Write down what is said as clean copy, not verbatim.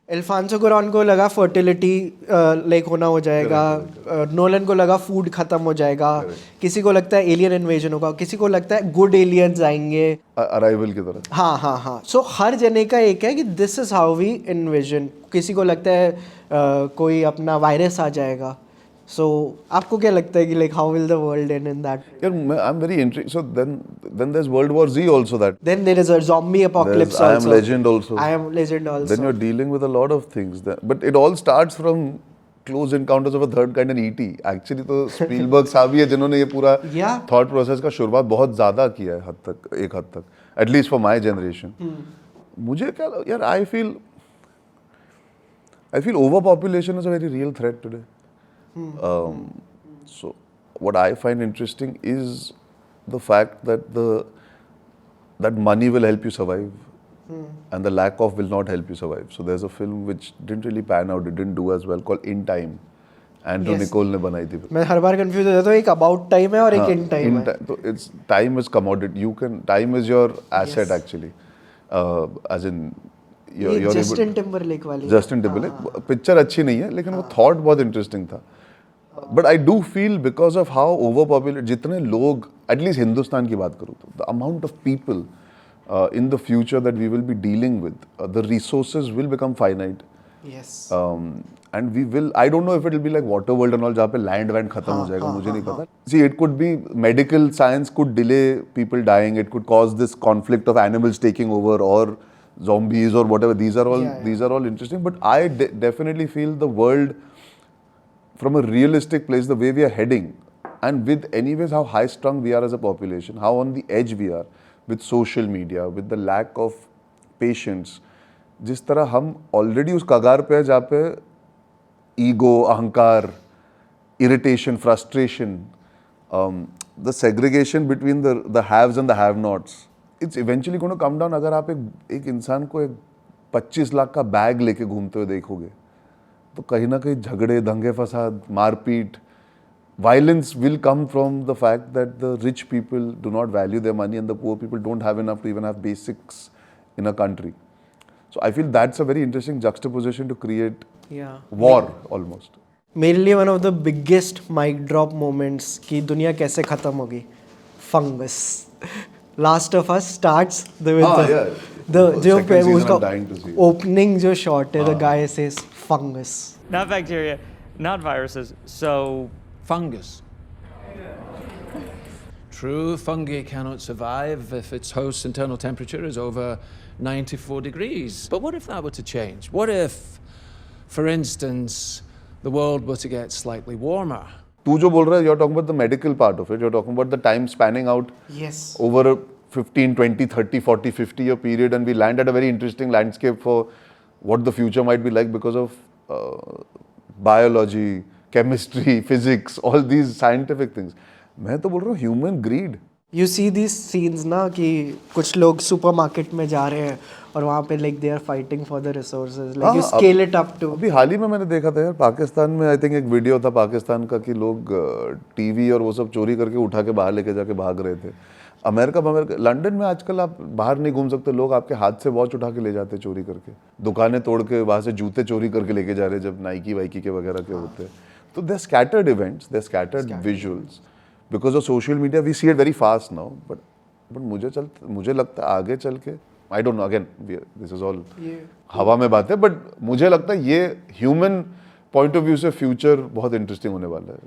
एल्फांसो कुआरॉन को लगा fertility like होना हो जाएगा, नोलन को लगा फूड खत्म हो जाएगा, किसी को लगता है एलियन इन्वेजन होगा, किसी को लगता है गुड एलियंस आएंगे अराइवल की तरह। हाँ हाँ हाँ। सो हर जने का एक है कि this is how we envision. किसी को लगता है कोई अपना वायरस आ जाएगा। सो आपको क्या लगता है कि like how will the world end in that? यार I am very interested. So then there is world war Z also, that Then there is a zombie apocalypse I Am also. Legend also. I Am Legend also. Then you're dealing with a lot of things but it all starts from Close Encounters of a Third Kind and E.T. Actually तो Spielberg साहब ही है जिन्होंने ये पूरा Yeah. Thought process का शुरुआत बहुत ज़्यादा किया है एक हद तक, एटलीस्ट फॉर माई जनरेशन। मुझे क्या यार, I feel over population is a very real threat today. So what I find interesting is the fact that money will help you survive, and the lack of will not help you survive. So there's a film which didn't really pan out, it didn't do as well, called In Time. Andrew Yes. Nicole ने बनाई थी। मैं हर बार confuse हो जाता हूँ, एक about time है और एक इन टाइम है। तो it's time is commodity. Time is your asset Yes. actually. As in ये जस्टिन टिम्बरलेक वाली। जस्टिन टिम्बरलेक पिक्चर अच्छी नहीं है लेकिन वो थॉट बहुत इंटरेस्टिंग था। But I do feel because of how overpopulate जितने लोग, एटलीस्ट हिंदुस्तान की बात करूँ तो the amount of people in the future that we will be dealing with, the resources will become finite. Yes. And we will, I don't know if it will be like Waterworld and all जहाँ पे land wand खत्म हो जाएगा, मुझे नहीं पता। See it could be medical science could delay people dying, it could cause this conflict of animals taking over और zombies or whatever. These are all interesting, but I definitely feel the world from a realistic place, the way we are heading, and with anyways how high strung we are as a population, how on the edge we are with social media, with the lack of patience, जिस तरह हम already उस कगार पे है जहाँ पे ego, अहंकार, irritation, frustration, the segregation between the haves and the have-nots, it's eventually going to come down. अगर आप एक इंसान को 25 लाख का बैग लेके घूमते हुए देखोगे तो कहीं ना कहीं झगड़े, दंगे फसाद, मारपीट, violence will come from the fact that the rich people do not value their money and the poor people don't have enough to even have basics in a country. So I feel that's a very interesting juxtaposition to create war almost. मेरे लिए one of the biggest mic drop moments कि दुनिया कैसे खत्म होगी, fungus. Last of Us starts जो उसका opening जो शॉट है, the guy says fungus, not bacteria, not viruses. So Fungus. True, fungi cannot survive if its host's internal temperature is over 94 degrees. But what if that were to change? What if, for instance, the world were to get slightly warmer? तू जो बोल रहा है, you're talking about the medical part of it. You're talking about the time spanning out over a 15, 20, 30, 40, 50 year period, and we land at a very interesting landscape for what the future might be like because of biology, chemistry, physics, all these scientific things. मैं तो बोल रहा हूँ human greed. You see these scenes ना कि कुछ लोग supermarket में जा रहे हैं और वहाँ पे like they are fighting for the resources, like you scale it up to. अभी हाल ही में मैंने देखा था यार, पाकिस्तान में आई थिंक एक वीडियो था पाकिस्तान का कि लोग टीवी और वो सब चोरी करके उठा के बाहर लेके जाके भाग रहे थे। अमेरिका लंदन में आजकल आप बाहर नहीं घूम सकते, लोग आपके हाथ से वॉच उठा के ले जाते चोरी करके, दुकानें तोड़ के वहाँ से जूते चोरी करके लेके जा रहे जब नाइकी वाइकी के वगैरह के होते हैं। तो they scattered events, they scattered visuals because of social media, we see it very fast now, but मुझे लगता है आगे चल के, I don't know, again this is all हवा में बात है, बट मुझे लगता है ये ह्यूमन पॉइंट ऑफ व्यू से फ्यूचर बहुत इंटरेस्टिंग होने वाला है।